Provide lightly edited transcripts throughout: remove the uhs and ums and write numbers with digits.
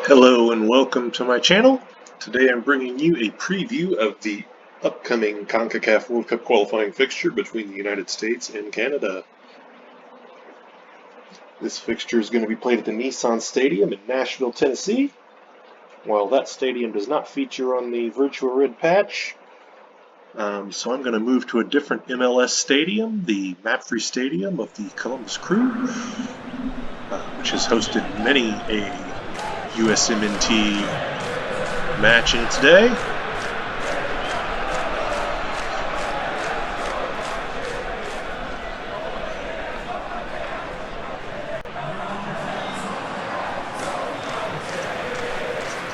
Hello and welcome to my channel. Today I'm bringing you a preview of the upcoming CONCACAF World Cup qualifying fixture between the United States and Canada. This fixture is going to be played at the Nissan Stadium in Nashville, Tennessee. While that stadium does not feature on the Virtuared patch, so I'm going to move to a different MLS stadium, the map-free stadium of the Columbus Crew, which has hosted many a USMNT match in its day.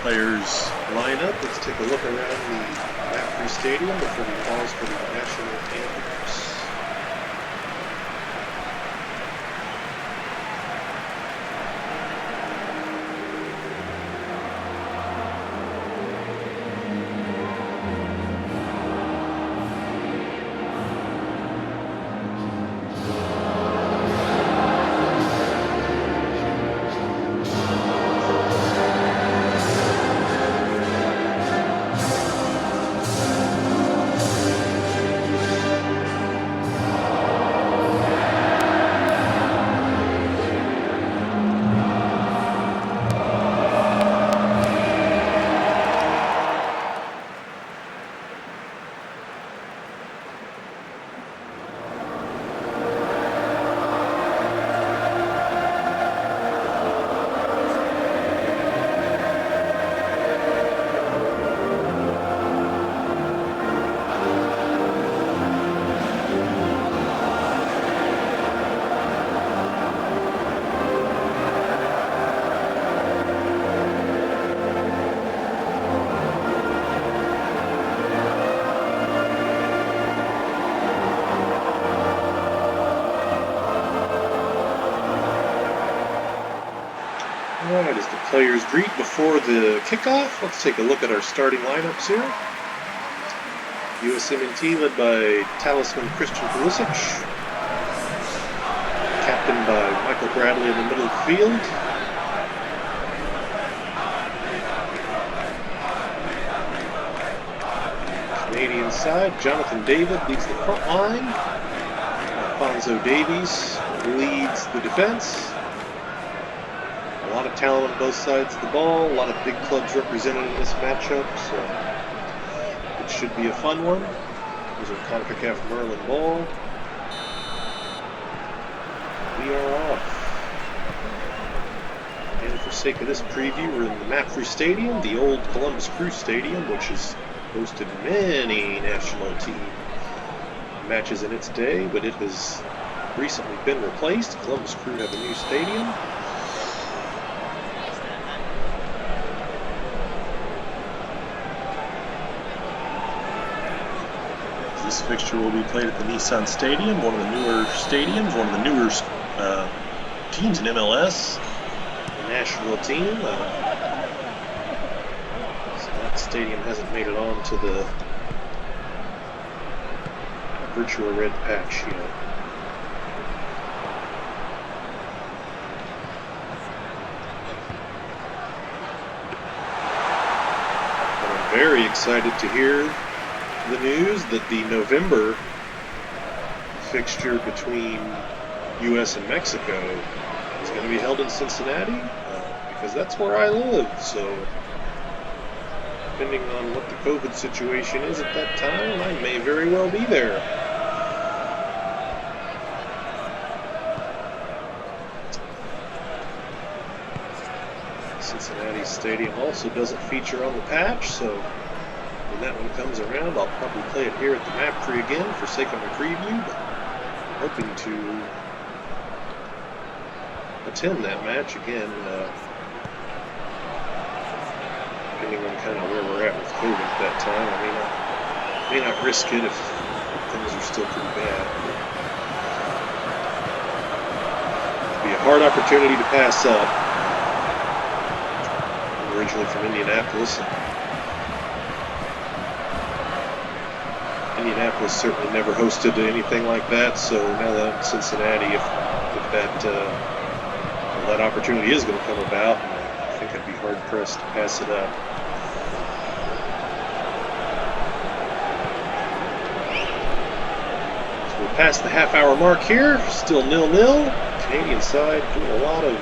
Players line up. Let's take a look around the map-free stadium before we pause for the national anthems. Alright, as the players greet before the kickoff, let's take a look at our starting lineups here. USMNT led by talisman Christian Pulisic, captained by Michael Bradley in the middle of the field. Canadian side, Jonathan David leads the front line. Alphonso Davies leads the defense. A lot of talent on both sides of the ball, a lot of big clubs represented in this matchup, so it should be a fun one. There's our CONCACAF Merlin ball. We are off. And for sake of this preview, we're in the map-free stadium, the old Columbus Crew Stadium, which has hosted many national team matches in its day, but it has recently been replaced. Columbus Crew have a new stadium. This fixture will be played at the Nissan Stadium, one of the newer stadiums, one of the newer teams in MLS, the national team. So that stadium hasn't made it on to the Virtuared patch yet. But I'm very excited to hear the news that the November fixture between U.S. and Mexico is going to be held in Cincinnati, because that's where I live, so depending on what the COVID situation is at that time, I may very well be there. Cincinnati Stadium also doesn't feature on the patch, so when that one comes around, I'll probably play it here at the map-free again for sake of my preview, but I'm hoping to attend that match again, depending on kind of where we're at with COVID at that time. I may not risk it if things are still pretty bad. It'd be a hard opportunity to pass up. I'm originally from Indianapolis, and Indianapolis certainly never hosted anything like that, so now that Cincinnati, if that opportunity is going to come about, think I'd be hard-pressed to pass it up. So we're past the half-hour mark here. Still 0-0. Canadian side doing a lot of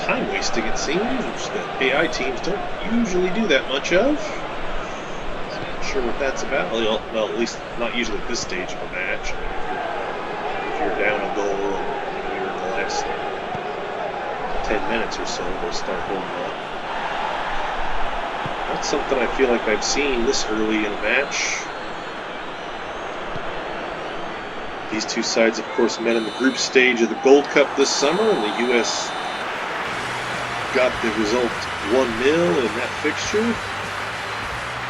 time wasting, it seems, which the AI teams don't usually do that much of. So I'm not sure what that's about. Well, at least not usually at this stage of a match. If you're down a goal and you're in the last 10 minutes or so, they'll start holding up. Not something I feel like I've seen this early in a match. These two sides, of course, met in the group stage of the Gold Cup this summer, and the U.S. got the result 1-0 in that fixture.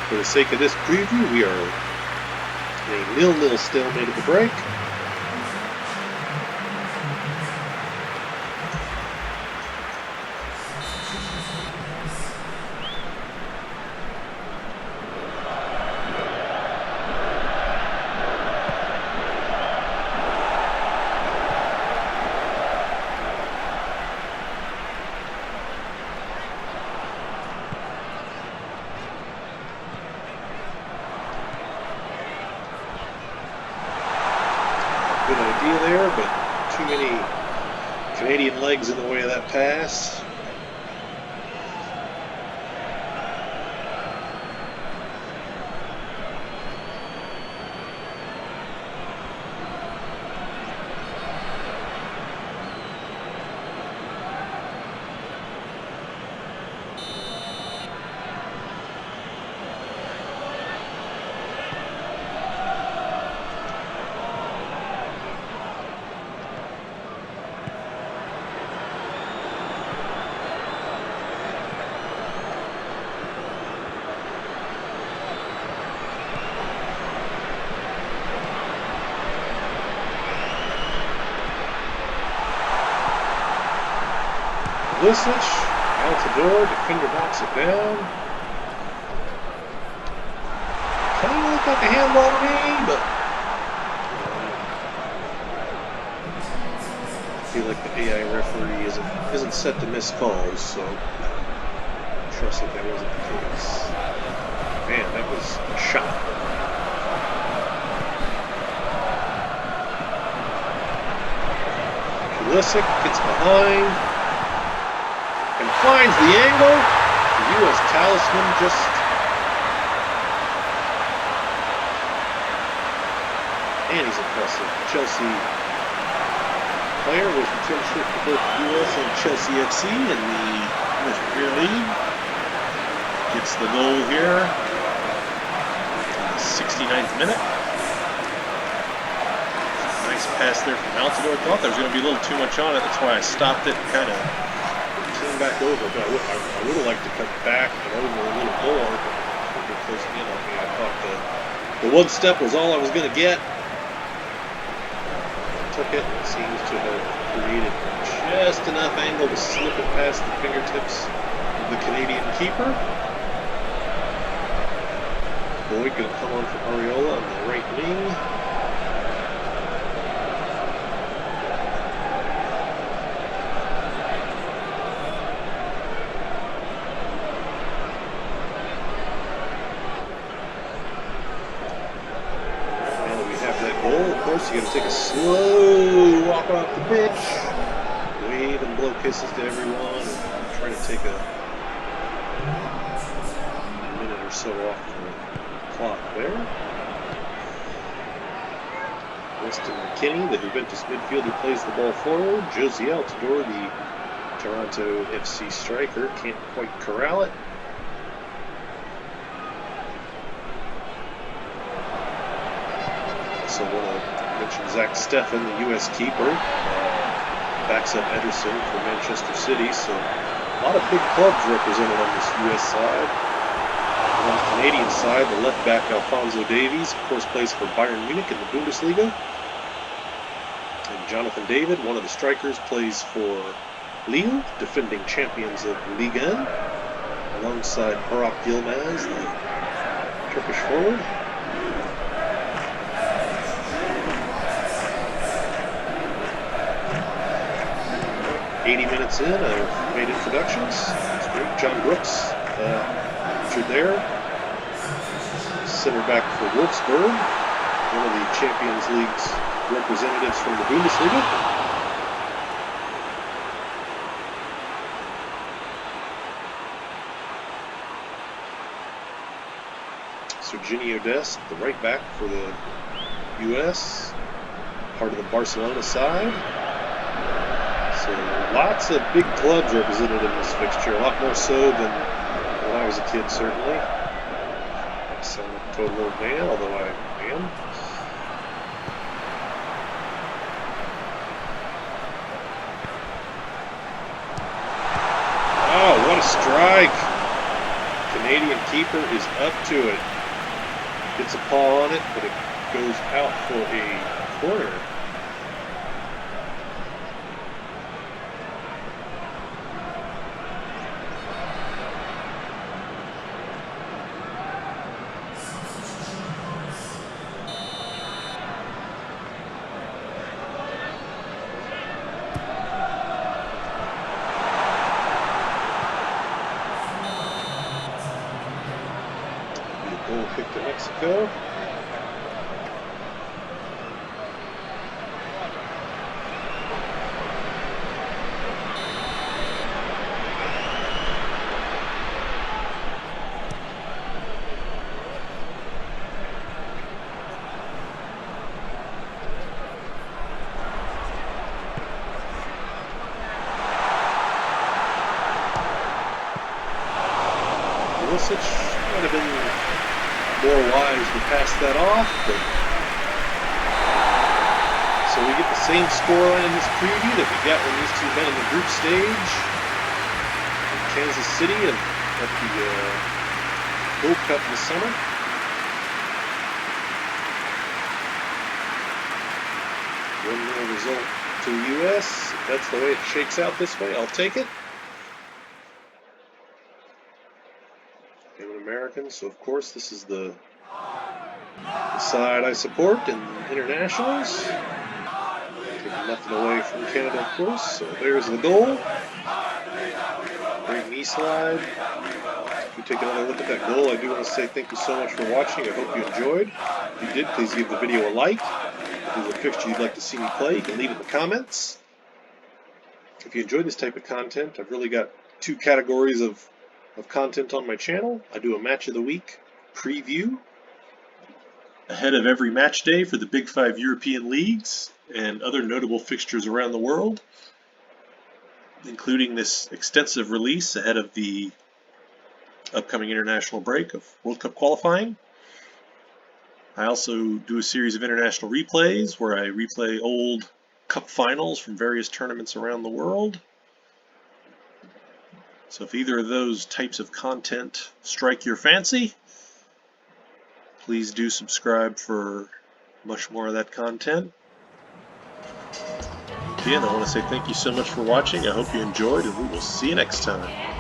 For the sake of this preview, we are in a 0-0 stalemate at the break. Good idea there, but too many Canadian legs in the way of that pass. Altidore, defender knocks it down. Kind of looked like a handball to me, but I feel like the AI referee isn't set to miss calls, so I trust that wasn't the case. Man, that was a shot. Pulisic gets behind and finds the angle. The U.S. talisman just and he's impressive. The Chelsea player was the team shirt for both the U.S. and Chelsea FC in the English Premier League. Gets the goal here in the 69th minute. Nice pass there from Altidore. Thought there was going to be a little too much on it. That's why I stopped it and kind of came back over. But I would have liked to cut back and over a little more, but they're closing in on me. I thought the one step was all I was going to get. Took it, and it seems to have created just enough angle to slip it past the fingertips of the Canadian keeper. Boyd going to come on for Ariola on the right wing. You're going to take a slow walk off the pitch, wave and blow kisses to everyone, and try to take a minute or so off the clock there. Weston McKinney, the Juventus midfielder, plays the ball forward. Josie Altidore, the Toronto FC striker, can't quite corral it. So want to mention Zach Steffen, the U.S. keeper, backs up Ederson for Manchester City. So a lot of big clubs represented on this U.S. side. And on the Canadian side, the left back Alphonso Davies, of course, plays for Bayern Munich in the Bundesliga. And Jonathan David, one of the strikers, plays for Lille, defending champions of Ligue 1, alongside Burak Yilmaz, the Turkish forward. 80 minutes in, I've made introductions. It's great. John Brooks, featured there. Center back for Wolfsburg, one of the Champions League's representatives from the Bundesliga. Serginho Dest, the right back for the U.S., part of the Barcelona side. So lots of big clubs represented in this fixture, a lot more so than when I was a kid, certainly. I sound like a total old man, although I am. Oh, what a strike! Canadian keeper is up to it. Gets a paw on it, but it goes out for a corner. Goal kick to Mexico. Pulisic might have been more wise to pass that off, but so we get the same scoreline in this preview that we got when these two met in the group stage in Kansas City and at the Gold Cup in the summer. One-0 result to the U.S. If that's the way it shakes out this way, I'll take it. I'm an American, so of course this is the side I support in internationals. Taking nothing away from Canada, of course. So there's the goal. Great knee slide. If we take another look at that goal, I do want to say thank you so much for watching. I hope you enjoyed. If you did, please give the video a like. If there's a fixture you'd like to see me play, you can leave it in the comments. If you enjoy this type of content, I've really got two categories of content on my channel. I do a match of the week preview ahead of every match day for the Big 5 European leagues and other notable fixtures around the world, including this extensive release ahead of the upcoming international break of World Cup qualifying. I also do a series of international replays where I replay old cup finals from various tournaments around the world. So if either of those types of content strike your fancy, please do subscribe for much more of that content. Again, I want to say thank you so much for watching. I hope you enjoyed, and we will see you next time.